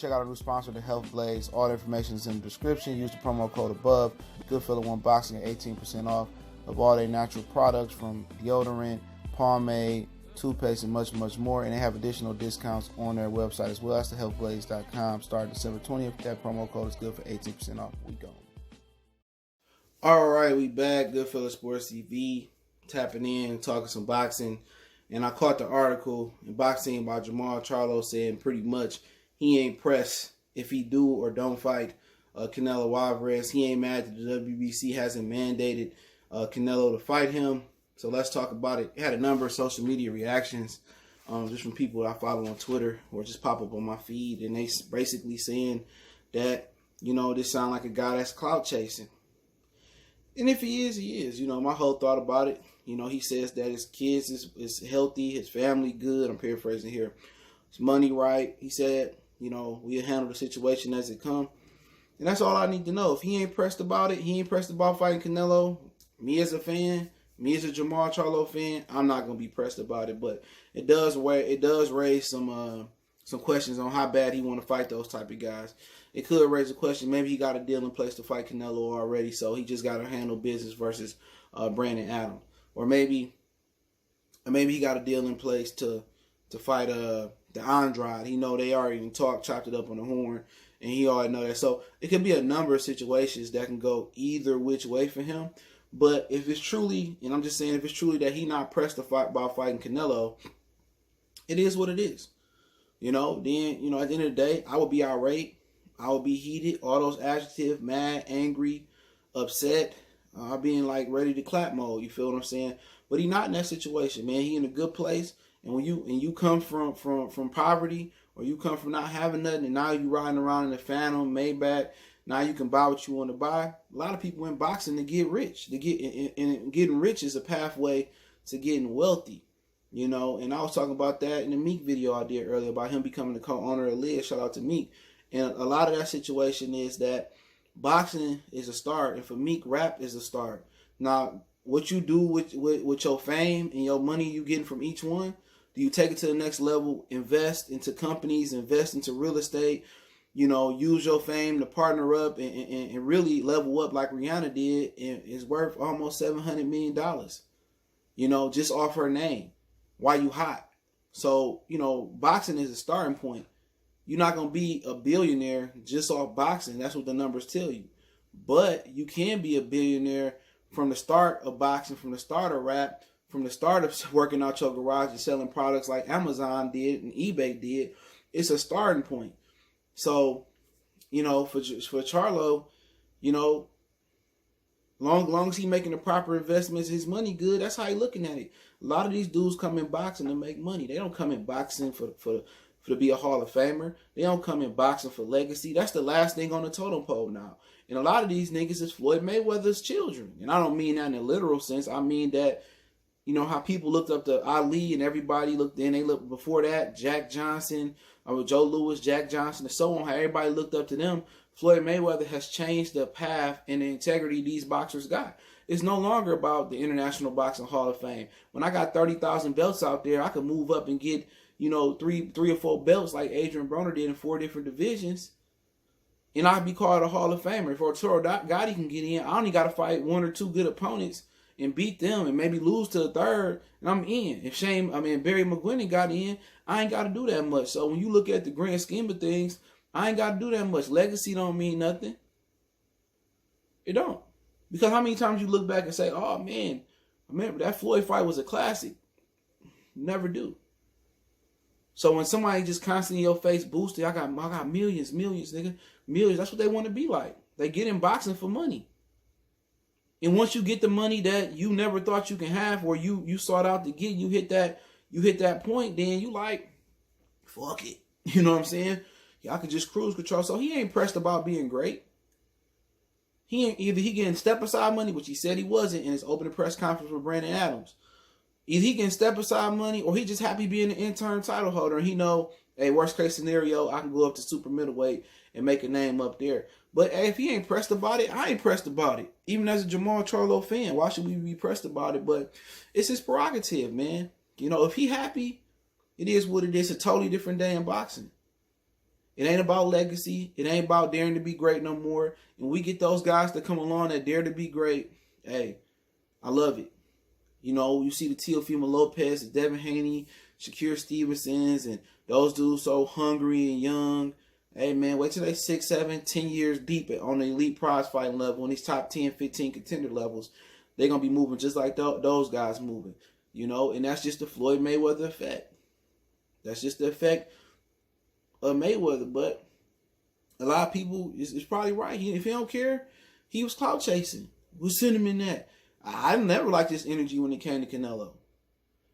check out our new sponsor, the Health Blaze. All the information is in the description. Use the promo code above. Goodfella1 Boxing at 18% off of all their natural products from deodorant, pomade, toothpaste, and much, much more. And they have additional discounts on their website as well. That's thehealthblaze.com. Starting December 20th. That promo code is good for 18% off. We go. All right, we back. Goodfella Sports TV. Tapping in, talking some boxing. And I caught the article in Boxing by Jermall Charlo saying pretty much he ain't pressed if he do or don't fight Canelo Alvarez. He ain't mad that the WBC hasn't mandated Canelo to fight him. So let's talk about it. It had a number of social media reactions just from people I follow on Twitter or just pop up on my feed. And they basically saying that, you know, this sound like a guy that's clout chasing. And if he is, he is. You know, my whole thought about it, you know, he says that his kids is healthy, his family good. I'm paraphrasing here. His money right. He said, you know, we'll handle the situation as it come. And that's all I need to know. If he ain't pressed about it, he ain't pressed about fighting Canelo, me as a fan, me as a Jermall Charlo fan, I'm not going to be pressed about it. But it does raise some questions on how bad he want to fight those type of guys. It could raise a question. Maybe he got a deal in place to fight Canelo already, so he just got to handle business versus Brandon Adams. Or maybe he got a deal in place to fight the Andrade. He know they already chopped it up on the horn, and he already know that. So it could be a number of situations that can go either which way for him. But if it's truly, and I'm just saying, if it's truly that he not pressed to fight about fighting Canelo, it is what it is. You know, then, you know, at the end of the day, I would be irate. I would be heated. All those adjectives, mad, angry, upset. I'll be in like ready to clap mode. You feel what I'm saying? But he not in that situation, man. He in a good place. And when you come from poverty, or you come from not having nothing, and now you riding around in a Phantom, Maybach, now you can buy what you want to buy. A lot of people in boxing to get rich. And getting rich is a pathway to getting wealthy. You know, and I was talking about that in the Meek video I did earlier about him becoming the co-owner of Liz. Shout out to Meek. And a lot of that situation is that boxing is a start, and for Meek, rap is a start. Now, what you do with your fame and your money you getting from each one, do you take it to the next level, invest into companies, invest into real estate, you know, use your fame to partner up and really level up like Rihanna did, and is worth almost $700 million, you know, just off her name. Why you hot? So, you know, boxing is a starting point. You're not going to be a billionaire just off boxing. That's what the numbers tell you. But you can be a billionaire from the start of boxing, from the start of rap, from the start of working out your garage and selling products like Amazon did and eBay did. It's a starting point. So, you know, for Charlo, you know, long as he making the proper investments, his money good, that's how he looking at it. A lot of these dudes come in boxing to make money. They don't come in boxing for to be a Hall of Famer. They don't come in boxing for legacy. That's the last thing on the totem pole now. And a lot of these niggas is Floyd Mayweather's children. And I don't mean that in a literal sense. I mean that, you know, how people looked up to Ali and everybody looked in. They looked before that, Jack Johnson, or Joe Louis, Jack Johnson, and so on. How everybody looked up to them. Floyd Mayweather has changed the path and the integrity these boxers got. It's no longer about the International Boxing Hall of Fame. When I got 30,000 belts out there, I could move up and get, you know, three or four belts like Adrian Broner did in 4 different divisions, and I'd be called a Hall of Famer. If Arturo Gotti can get in, I only got to fight 1 or 2 good opponents and beat them and maybe lose to the third, and I'm in. If Barry McGuinness got in, I ain't got to do that much. So when you look at the grand scheme of things, I ain't got to do that much. Legacy don't mean nothing. It don't. Because how many times you look back and say, oh, man, remember that Floyd fight was a classic? Never do. So when somebody just constantly in your face boosting, I got millions, nigga. Millions. That's what they want to be like. They get in boxing for money. And once you get the money that you never thought you can have, or you sought out to get, you hit that point, then you like, fuck it. You know what I'm saying? Y'all could just cruise control. So he ain't pressed about being great. He ain't either he getting step aside money, which he said he wasn't in his opening press conference with Brandon Adams. Either he getting step aside money, or he just happy being an interim title holder, and he know, hey, worst case scenario, I can go up to super middleweight and make a name up there. But hey, if he ain't pressed about it, I ain't pressed about it. Even as a Jermall Charlo fan, why should we be pressed about it? But it's his prerogative, man. You know, if he happy, it is what it is. A totally different day in boxing. It ain't about legacy. It ain't about daring to be great no more. And we get those guys that come along that dare to be great. Hey, I love it. You know, you see the Teofimo Lopez, the Devin Haney, Shakur Stevensons, and those dudes so hungry and young. Hey, man, wait till they 6, 7, 10 years deep on the elite prize fighting level, on these top 10, 15 contender levels. They're going to be moving just like those guys moving. You know, and that's just the Floyd Mayweather effect. That's just the effect of Mayweather. But a lot of people is probably right. If he don't care, he was clout chasing. We'll send him in that. I never liked this energy when it came to Canelo.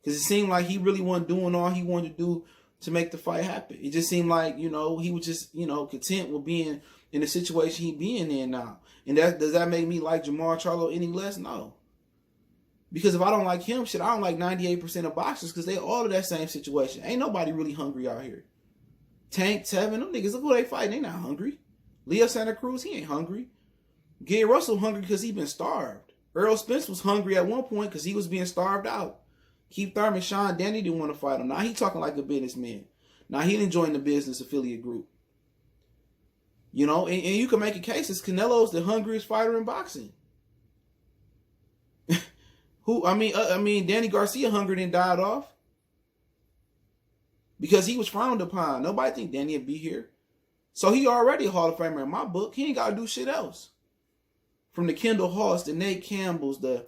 Because it seemed like he really wasn't doing all he wanted to do to make the fight happen. It just seemed like, you know, he was just, you know, content with being in the situation he being in now. And does that make me like Jermall Charlo any less? No. Because if I don't like him, shit, I don't like 98% of boxers because they all in that same situation. Ain't nobody really hungry out here. Tank, Tevin, them niggas, look who they fighting. They not hungry. Leo Santa Cruz, he ain't hungry. Gary Russell hungry because he been starved. Earl Spence was hungry at one point because he was being starved out. Keith Thurman, Sean Danny didn't want to fight him. Now he talking like a businessman. Now he didn't join the business affiliate group. You know, and you can make a case as Canelo's the hungriest fighter in boxing. I mean, Danny Garcia hungry and died off because he was frowned upon. Nobody think Danny would be here. So he already a Hall of Famer in my book. He ain't got to do shit else. From the Kendall Halls, the Nate Campbells, the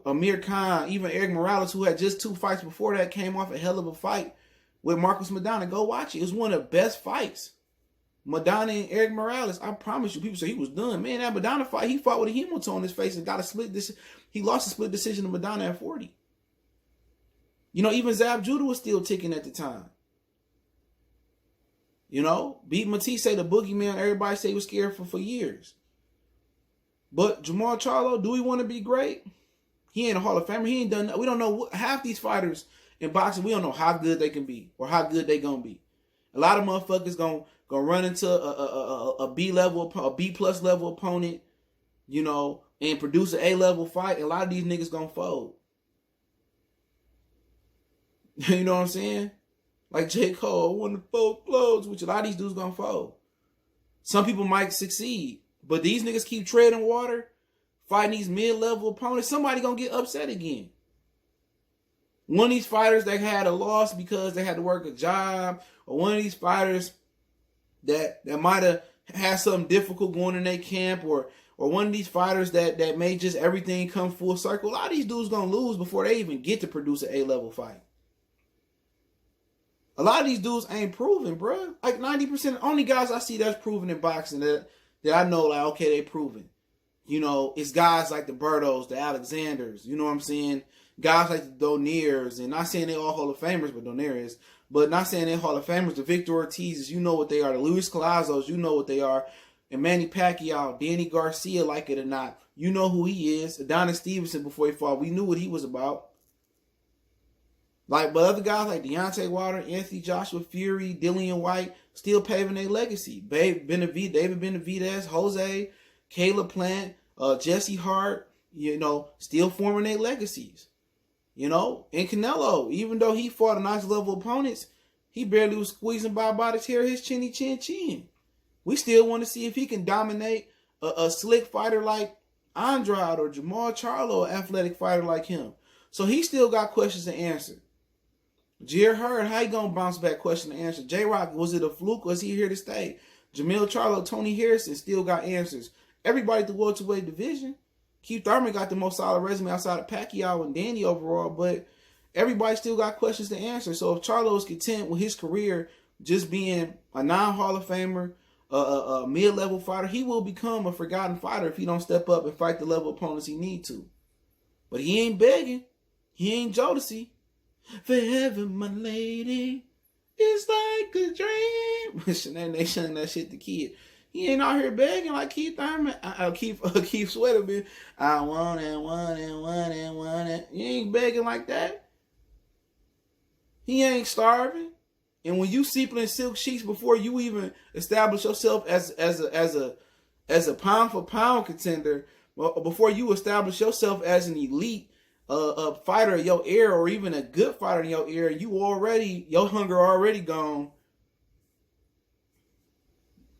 Amir Khan, even Eric Morales, who had just 2 fights before that, came off a hell of a fight with Marcos Maidana. Go watch it. It was one of the best fights. Maidana and Eric Morales. I promise you, people say he was done. Man, that Maidana fight, he fought with a hematoma on his face and got a split decision. He lost a split decision to Maidana at 40. You know, even Zab Judah was still ticking at the time. You know, beat Matisse, the boogeyman, everybody say he was scared for years. But Jermall Charlo, do we want to be great? He ain't a Hall of Famer. He ain't done that. We don't know half these fighters in boxing. We don't know how good they can be or how good they gonna be. A lot of motherfuckers gonna run into a B level, a B plus level opponent, you know, and produce an A level fight. And a lot of these niggas gonna fold. You know what I'm saying? Like J. Cole, I want to fold clothes, which a lot of these dudes gonna fold. Some people might succeed. But these niggas keep treading water, fighting these mid-level opponents. Somebody gonna get upset again. One of these fighters that had a loss because they had to work a job, or one of these fighters that might have had something difficult going in their camp, or one of these fighters that made just everything come full circle. A lot of these dudes gonna lose before they even get to produce an A-level fight. A lot of these dudes ain't proven, bro. Like 90%, only guys I see that's proven in boxing that I know, like, okay, they proven. You know, it's guys like the Bertos, the Alexanders, you know what I'm saying? Guys like the Donairs, and not saying they all Hall of Famers, but Donaire is, but not saying they Hall of Famers. The Victor Ortizes, you know what they are. The Luis Calazos, you know what they are. And Manny Pacquiao, Danny Garcia, like it or not, you know who he is. Adonis Stevenson, before he fought, we knew what he was about. Like, but other guys like Deontay Wilder, Anthony Joshua, Fury, Dillian White, still paving their legacy. David Benavidez, Jose, Caleb Plant, Jesse Hart, you know, still forming their legacies. You know, and Canelo, even though he fought a nice level opponents, he barely was squeezing by the hair of his chinny chin chin. We still want to see if he can dominate a slick fighter like Andrade or Jermall Charlo, an athletic fighter like him. So he still got questions to answer. Jer Hurd, how you gonna bounce back? Question to answer. J-Rock, was it a fluke or is he here to stay? Jamil Charlo, Tony Harrison still got answers. Everybody at the welterweight division. Keith Thurman got the most solid resume outside of Pacquiao and Danny overall, but everybody still got questions to answer. So if Charlo is content with his career just being a non-Hall of Famer, a mid-level fighter, he will become a forgotten fighter if he don't step up and fight the level opponents he need to. But he ain't begging. He ain't Jodeci. Forever, my lady, it's like a dream. They showing that shit to kid. He ain't out here begging like Keith Thurman. Keith Sweater been, I want it, want it, want it, want it. He ain't begging like that. He ain't starving. And when you sleeping in silk sheets before you even establish yourself as a pound for pound contender, before you establish yourself as an elite a fighter of your era, or even a good fighter in your era, your hunger already gone.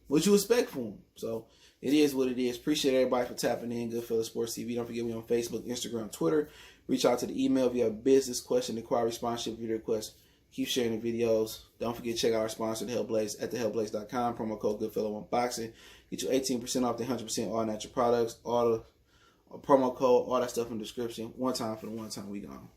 what you expect from him. So it is what it is. Appreciate everybody for tapping in. Goodfellas Sports TV. Don't forget me on Facebook, Instagram, Twitter. Reach out to the email if you have a business question, inquiry, sponsorship, video request. Keep sharing the videos. Don't forget to check out our sponsor, The Health Blaze, at thehealthblaze.com. Promo code GoodFella1Boxing. Get you 18% off the 100% all natural products. All the promo code, all that stuff in the description. One time for the one time we gone.